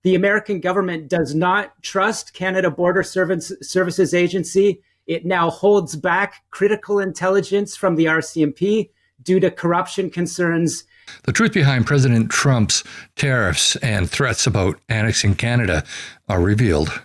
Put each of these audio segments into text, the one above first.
The American government does not trust Canada Border Services Agency. It now holds back critical intelligence from the RCMP due to corruption concerns. The truth behind President Trump's tariffs and threats about annexing Canada are revealed.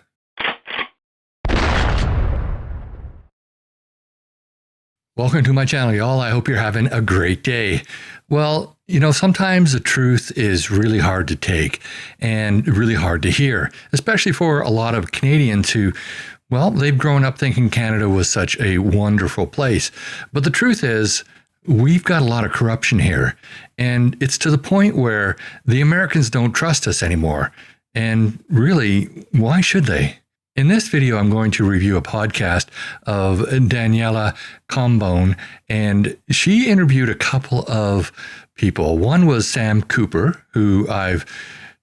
Welcome to my channel, y'all. I hope you're having a great day. Well, sometimes the truth is really hard to take and really hard to hear, especially for a lot of Canadians who, they've grown up thinking Canada was such a wonderful place. But the truth is, we've got a lot of corruption here, and it's to the point where the Americans don't trust us anymore. And really, why should they? In this video, I'm going to review a podcast of Daniela Cambone, and she interviewed a couple of people. One was Sam Cooper, who I've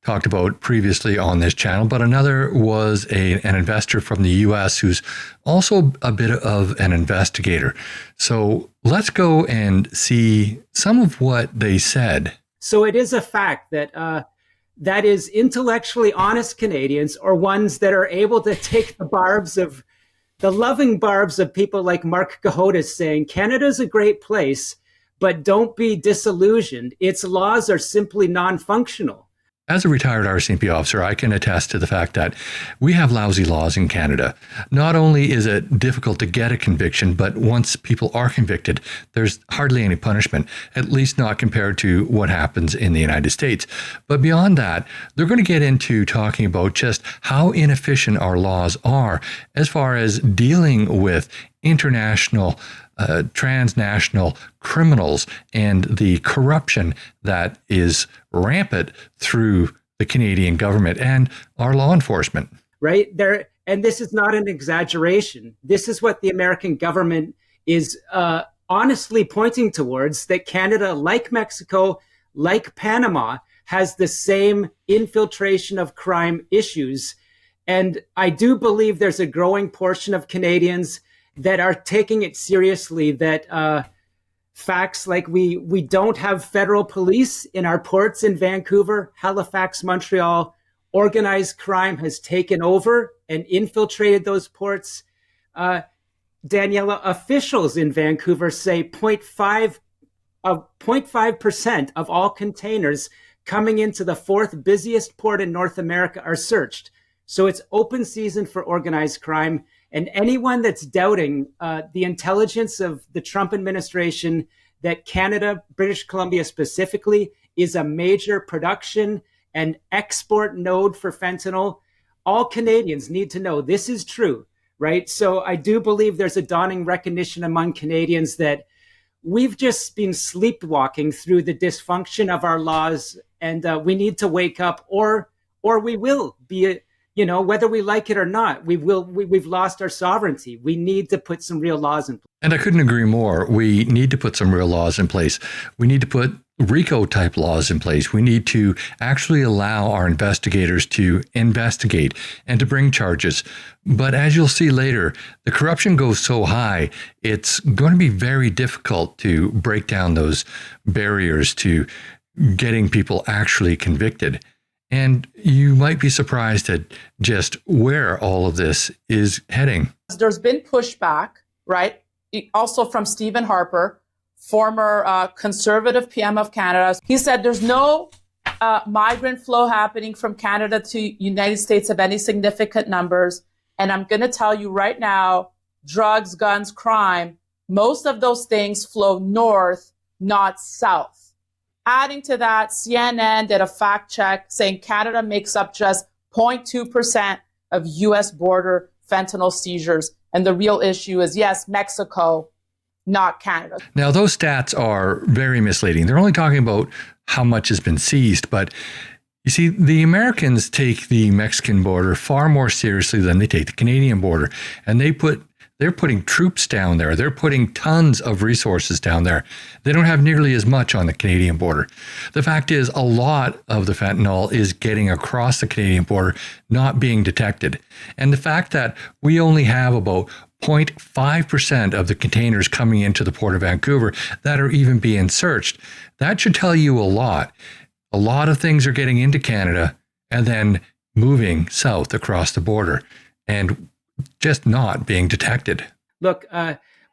talked about previously on this channel, but another was an investor from the US who's also a bit of an investigator. So let's go and see some of what they said. So it is a fact that that is intellectually honest Canadians, or ones that are able to take the loving barbs of people like Marc Cohodes saying, Canada's a great place, but don't be disillusioned. Its laws are simply non-functional. As a retired RCMP officer, I can attest to the fact that we have lousy laws in Canada. Not only is it difficult to get a conviction, but once people are convicted, there's hardly any punishment, at least not compared to what happens in the United States. But beyond that, they're going to get into talking about just how inefficient our laws are as far as dealing with international transnational criminals and the corruption that is rampant through the Canadian government and our law enforcement. Right there. And this is not an exaggeration. This is what the American government is honestly pointing towards, that Canada, like Mexico, like Panama, has the same infiltration of crime issues. And I do believe there's a growing portion of Canadians that are taking it seriously, that facts like we don't have federal police in our ports in Vancouver, Halifax, Montreal. Organized crime has taken over and infiltrated those ports. Daniela, officials in Vancouver say 0.5% of all containers coming into the fourth busiest port in North America are searched. So it's open season for organized crime. And anyone that's doubting the intelligence of the Trump administration, that Canada, British Columbia specifically, is a major production and export node for fentanyl, all Canadians need to know this is true, right? So I do believe there's a dawning recognition among Canadians that we've just been sleepwalking through the dysfunction of our laws, and we need to wake up, or we will be whether we like it or not, we've lost our sovereignty. We need to put some real laws in place. And I couldn't agree more. We need to put some real laws in place. We need to put RICCO type laws in place. We need to actually allow our investigators to investigate and to bring charges. But as you'll see later, the corruption goes so high, it's going to be very difficult to break down those barriers to getting people actually convicted. And you might be surprised at just where all of this is heading. There's been pushback, right? Also from Stephen Harper, former conservative PM of Canada. He said there's no migrant flow happening from Canada to United States of any significant numbers. And I'm going to tell you right now, drugs, guns, crime, most of those things flow north, not south. Adding to that, CNN did a fact check saying Canada makes up just 0.2% of U.S. border fentanyl seizures. And the real issue is, yes, Mexico, not Canada. Now, those stats are very misleading. They're only talking about how much has been seized. But you see, the Americans take the Mexican border far more seriously than they take the Canadian border. And they're putting troops down there. They're putting tons of resources down there. They don't have nearly as much on the Canadian border. The fact is, a lot of the fentanyl is getting across the Canadian border, not being detected. And the fact that we only have about 0.5% of the containers coming into the Port of Vancouver that are even being searched, that should tell you a lot. A lot of things are getting into Canada and then moving south across the border and just not being detected. Look,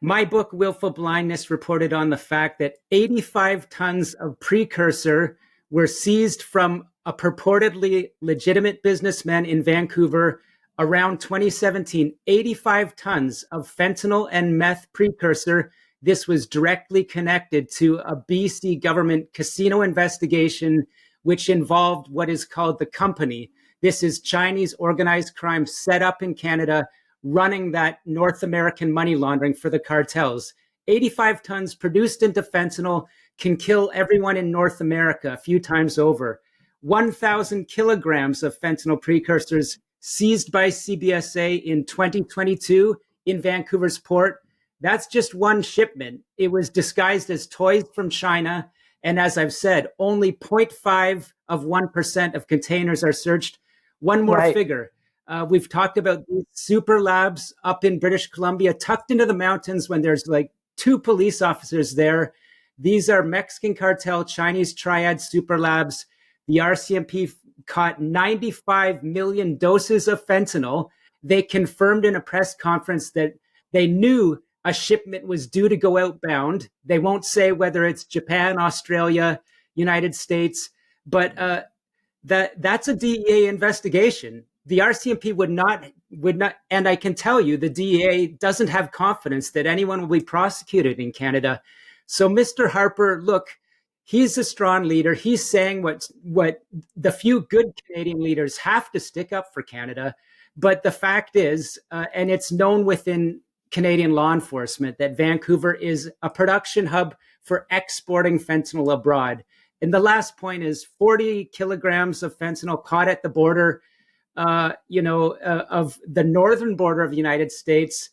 my book, Willful Blindness, reported on the fact that 85 tons of precursor were seized from a purportedly legitimate businessman in Vancouver around 2017. 85 tons of fentanyl and meth precursor. This was directly connected to a BC government casino investigation, which involved what is called the Company. This is Chinese organized crime set up in Canada, running that North American money laundering for the cartels. 85 tons produced into fentanyl can kill everyone in North America a few times over. 1,000 kilograms of fentanyl precursors seized by CBSA in 2022 in Vancouver's port. That's just one shipment. It was disguised as toys from China. And as I've said, only 0.5 of 1% of containers are searched. One more figure. We've talked about these super labs up in British Columbia, tucked into the mountains when there's like 2 police officers there. These are Mexican cartel, Chinese triad super labs. The RCMP caught 95 million doses of fentanyl. They confirmed in a press conference that they knew a shipment was due to go outbound. They won't say whether it's Japan, Australia, United States, but that's a DEA investigation. The RCMP would not, and I can tell you the DEA doesn't have confidence that anyone will be prosecuted in Canada. So Mr. Harper, look, he's a strong leader. He's saying what the few good Canadian leaders have to stick up for Canada. But the fact is, and it's known within Canadian law enforcement, that Vancouver is a production hub for exporting fentanyl abroad. And the last point is 40 kilograms of fentanyl caught at the border, of the northern border of the United States.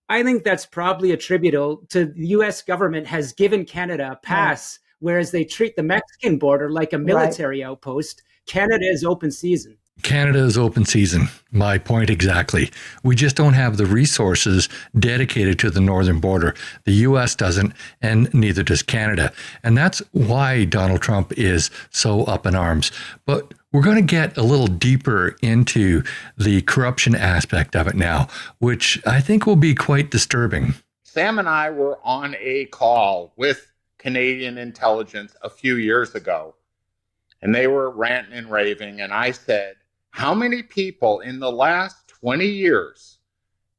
I think that's probably attributable to the U.S. government has given Canada a pass, whereas they treat the Mexican border like a military outpost. Canada is open season. Canada is open season. My point exactly. We just don't have the resources dedicated to the northern border. The U.S. doesn't, and neither does Canada. And that's why Donald Trump is so up in arms. But we're going to get a little deeper into the corruption aspect of it now, which I think will be quite disturbing. Sam and I were on a call with Canadian intelligence a few years ago, and they were ranting and raving, and I said, how many people in the last 20 years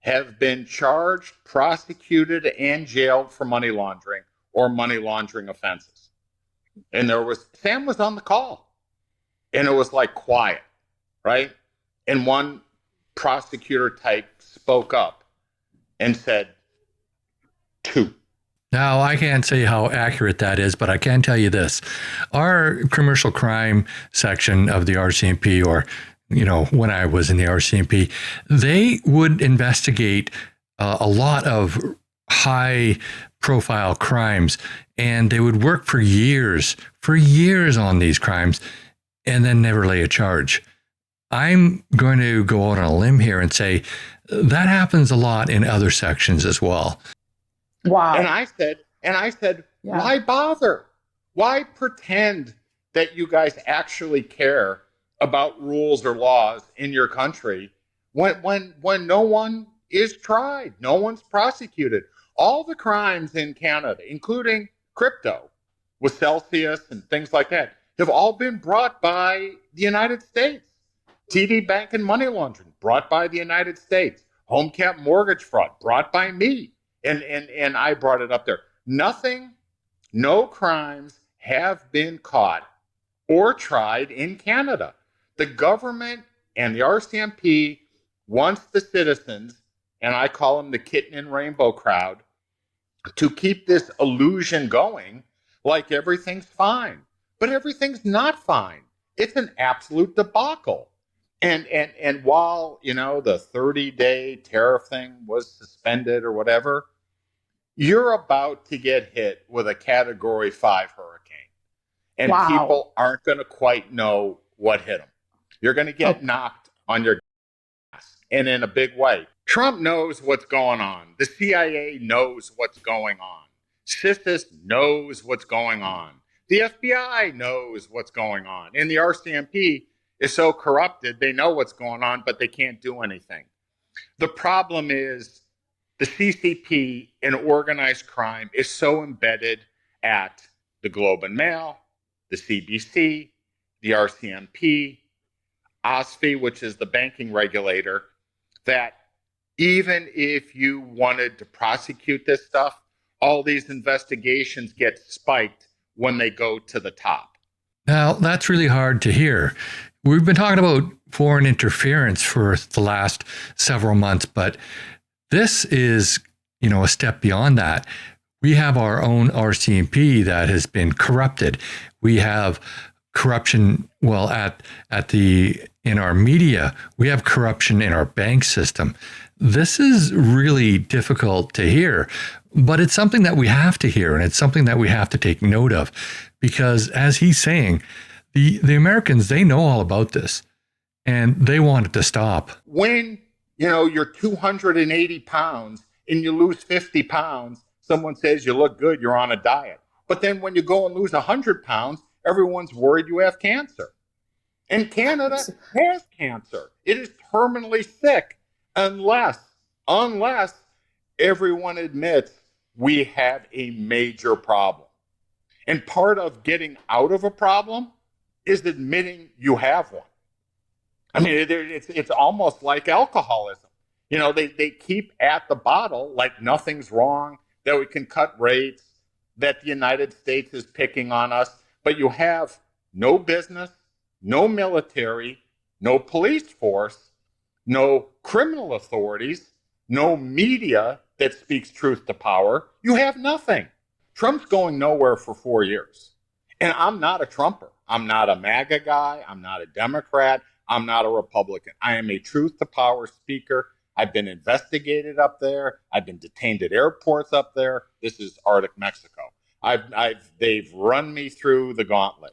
have been charged, prosecuted, and jailed for money laundering or money laundering offenses? And Sam was on the call, and it was like quiet, right? And one prosecutor type spoke up and said, 2. Now, I can't say how accurate that is, but I can tell you this. Our commercial crime section of the RCMP, or when I was in the RCMP, they would investigate a lot of high profile crimes, and they would work for years on these crimes and then never lay a charge. I'm going to go out on a limb here and say that happens a lot in other sections as well. Wow. And I said, why bother? Why pretend that you guys actually care about rules or laws in your country when no one is tried, no one's prosecuted? All the crimes in Canada, including crypto with Celsius and things like that, have all been brought by the United States. TD Bank and money laundering brought by the United States. Home cap mortgage fraud brought by me. And I brought it up there. No crimes have been caught or tried in Canada. The government and the RCMP wants the citizens, and I call them the kitten and rainbow crowd, to keep this illusion going like everything's fine. But everything's not fine. It's an absolute debacle. And while, the 30-day tariff thing was suspended or whatever, you're about to get hit with a Category 5 hurricane. And people aren't going to quite know what hit them. You're going to get knocked on your gas, and in a big way. Trump knows what's going on. The CIA knows what's going on. CISIS knows what's going on. The FBI knows what's going on. And the RCMP is so corrupted, they know what's going on, but they can't do anything. The problem is the CCP and organized crime is so embedded at the Globe and Mail, the CBC, the RCMP, OSFI, which is the banking regulator, that even if you wanted to prosecute this stuff, all these investigations get spiked when they go to the top. Now, that's really hard to hear. We've been talking about foreign interference for the last several months, but this is, a step beyond that. We have our own RCMP that has been corrupted. We have corruption, in our media. We have corruption in our bank system. This is really difficult to hear, but it's something that we have to hear, and it's something that we have to take note of, because as he's saying, the Americans, they know all about this, and they want it to stop. When, you're 280 pounds and you lose 50 pounds, someone says you look good, you're on a diet. But then when you go and lose 100 pounds, everyone's worried you have cancer. And Canada has cancer. It is terminally sick unless everyone admits we have a major problem. And part of getting out of a problem is admitting you have one. I mean, it's almost like alcoholism. They keep at the bottle like nothing's wrong, that we can cut rates, that the United States is picking on us, but you have no business, no military, no police force, no criminal authorities, no media that speaks truth to power. You have nothing. Trump's going nowhere for 4 years. And I'm not a Trumper. I'm not a MAGA guy. I'm not a Democrat. I'm not a Republican. I am a truth to power speaker. I've been investigated up there. I've been detained at airports up there. This is Arctic Mexico. They've run me through the gauntlet.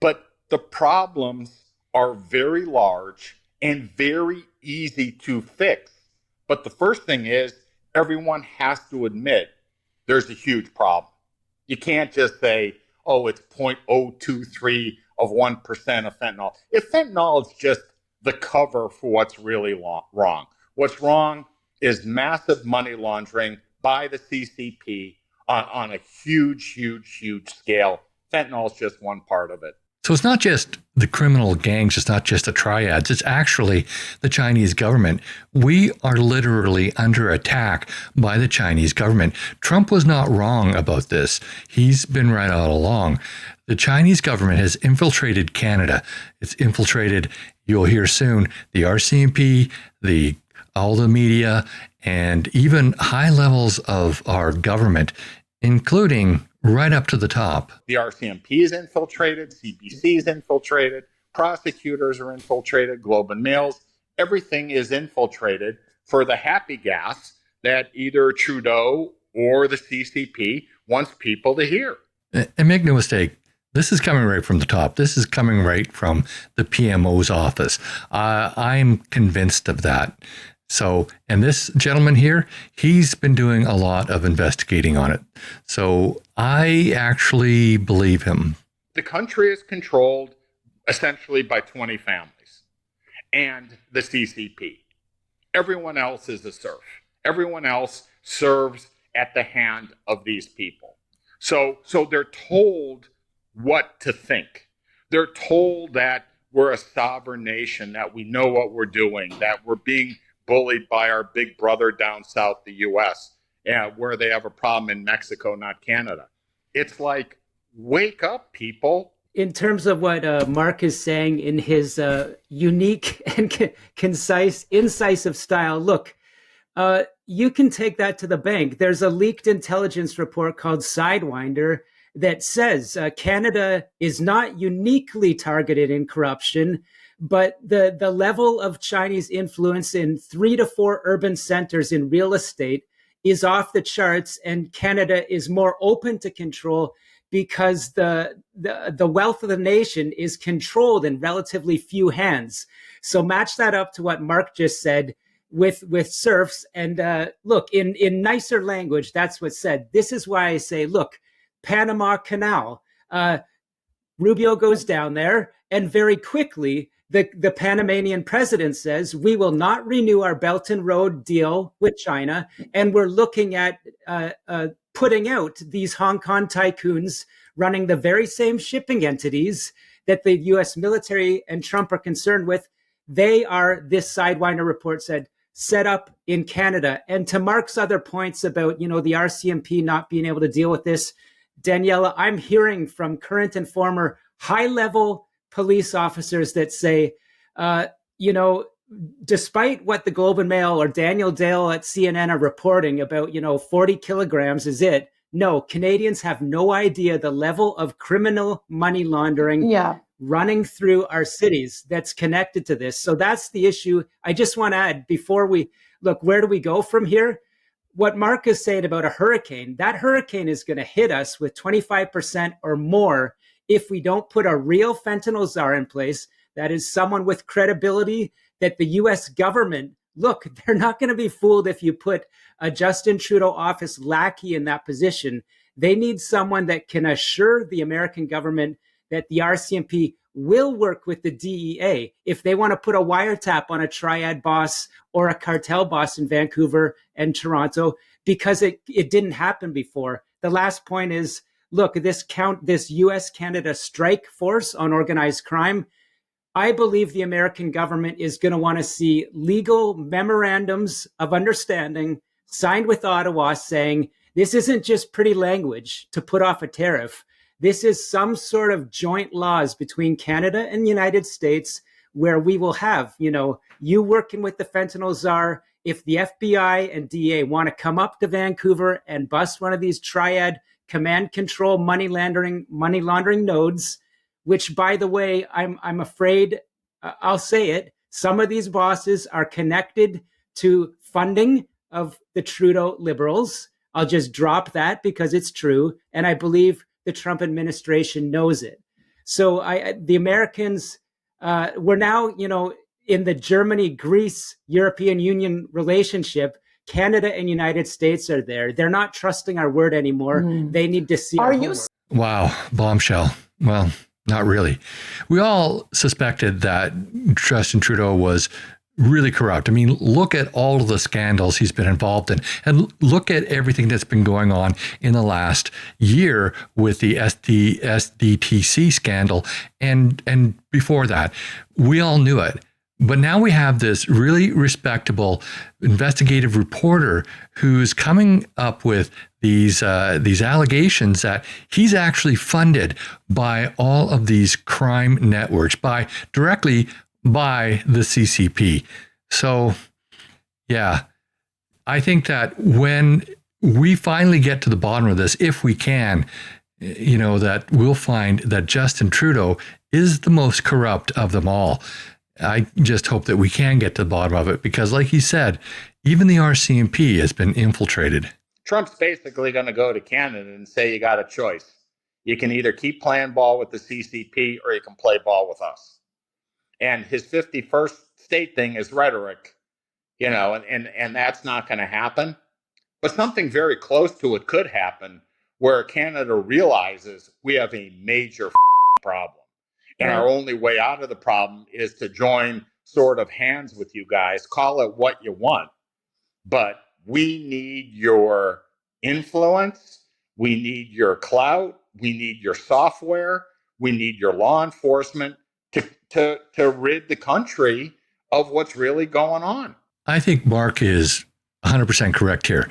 But the problems are very large and very easy to fix. But the first thing is everyone has to admit there's a huge problem. You can't just say, oh, it's 0.023 of 1% of fentanyl. If fentanyl is just the cover for what's really wrong. What's wrong is massive money laundering by the CCP on a huge, huge, huge scale. Fentanyl is just one part of it. So it's not just the criminal gangs, it's not just the triads, it's actually the Chinese government. We are literally under attack by the Chinese government. Trump was not wrong about this. He's been right all along. The Chinese government has infiltrated Canada. It's infiltrated, you'll hear soon, the RCMP, all the media, and even high levels of our government, including right up to the top. The RCMP is infiltrated, CBC is infiltrated, prosecutors are infiltrated, Globe and Mails, everything is infiltrated for the happy gas that either Trudeau or the CCP wants people to hear. And make no mistake, this is coming right from the top. This is coming right from the PMO's office. I'm convinced of that. So, and this gentleman here, he's been doing a lot of investigating on it. So I actually believe him. The country is controlled essentially by 20 families and the CCP. Everyone else is a serf. Everyone else serves at the hand of these people. So they're told what to think. They're told that we're a sovereign nation, that we know what we're doing, that we're being bullied by our big brother down south, the U.S., where they have a problem in Mexico, not Canada. It's like, wake up, people. In terms of what Marc is saying in his unique and concise, incisive style, look, you can take that to the bank. There's a leaked intelligence report called Sidewinder that says Canada is not uniquely targeted in corruption, but the level of Chinese influence in 3 to 4 urban centers in real estate is off the charts, and Canada is more open to control because the wealth of the nation is controlled in relatively few hands. So match that up to what Marc just said with serfs, and look, in nicer language, that's what's said. This is why I say, look, Panama Canal, Rubio goes down there, and very quickly the Panamanian president says we will not renew our Belt and Road deal with China, and we're looking at putting out these Hong Kong tycoons running the very same shipping entities that the U.S. military and Trump are concerned with. They are, this Sidewinder report said, set up in Canada. And to Marc's other points about, the RCMP not being able to deal with this, Daniela, I'm hearing from current and former high-level police officers that say, despite what the Globe and Mail or Daniel Dale at CNN are reporting about, 40 kilograms is it. No, Canadians have no idea the level of criminal money laundering running through our cities that's connected to this. So that's the issue. I just want to add, before we look, where do we go from here? What Marc is saying about a hurricane, that hurricane is going to hit us with 25% or more if we don't put a real fentanyl czar in place. That is someone with credibility, that the U.S. government, look, they're not going to be fooled if you put a Justin Trudeau office lackey in that position. They need someone that can assure the American government that the RCMP will work with the DEA if they want to put a wiretap on a triad boss or a cartel boss in Vancouver and Toronto, because it didn't happen before. The last point is, look, this U.S.-Canada strike force on organized crime, I believe the American government is going to want to see legal memorandums of understanding signed with Ottawa saying this isn't just pretty language to put off a tariff. This is some sort of joint laws between Canada and the United States where we will have, you working with the fentanyl czar. If the FBI and DEA want to come up to Vancouver and bust one of these triad command control money laundering nodes, which, by the way, I'm afraid, I'll say it, some of these bosses are connected to funding of the Trudeau Liberals. I'll just drop that because it's true. And I believe the Trump administration knows it. So the Americans, we're now, in the Germany-Greece European Union relationship. Canada and United States are there. They're not trusting our word anymore. They need to see our homework. Wow, bombshell. Well, not really. We all suspected that Justin Trudeau was really corrupt. I mean, look at all of the scandals he's been involved in, and look at everything that's been going on in the last year with the SDTC scandal, and before that. We all knew it. But now we have this really respectable investigative reporter who's coming up with these allegations that he's actually funded by all of these crime networks, directly by the CCP. So, yeah, I think that when we finally get to the bottom of this, if we can, that we'll find that Justin Trudeau is the most corrupt of them all. I just hope that we can get to the bottom of it because, like he said, even the RCMP has been infiltrated. Trump's basically going to go to Canada and say you got a choice. You can either keep playing ball with the CCP or you can play ball with us. And his 51st state thing is rhetoric, and that's not going to happen. But something very close to it could happen where Canada realizes we have a major problem. And our only way out of the problem is to join sort of hands with you guys, call it what you want. But we need your influence. We need your clout. We need your software. We need your law enforcement to rid the country of what's really going on. I think Marc is 100% correct here.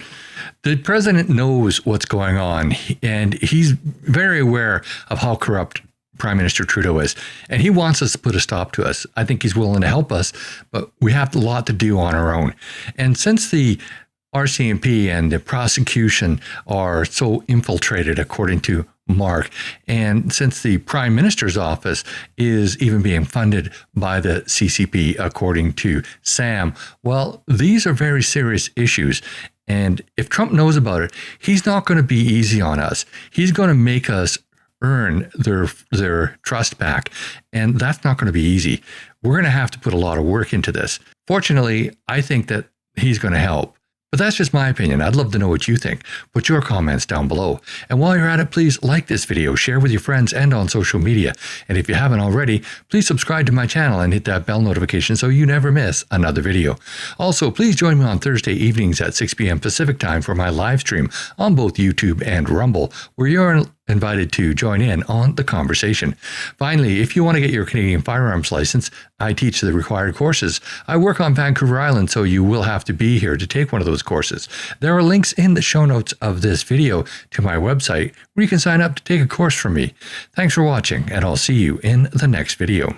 The president knows what's going on, and he's very aware of how corrupt Prime Minister Trudeau is, and he wants us to put a stop to us. I think he's willing to help us, but we have a lot to do on our own. And since the RCMP and the prosecution are so infiltrated, according to Marc, and since the Prime Minister's office is even being funded by the CCP, according to Sam, well, these are very serious issues. And if Trump knows about it, he's not going to be easy on us. He's going to make us earn their trust back. And that's not going to be easy. We're going to have to put a lot of work into this. Fortunately, I think that he's going to help. But But that's just my opinion. I'd love to know what you think. Put your comments down below. And while you're at it, please like this video, share with your friends and on social media. And if you haven't already, please subscribe to my channel and hit that bell notification so you never miss another video. Also, please join me on Thursday evenings at 6 p.m. Pacific time for my live stream on both YouTube and Rumble, where you're invited to join in on the conversation. Finally, if you want to get your Canadian firearms license, I teach the required courses. I work on Vancouver Island, so you will have to be here to take one of those courses. There are links in the show notes of this video to my website where you can sign up to take a course from me. Thanks for watching, and I'll see you in the next video.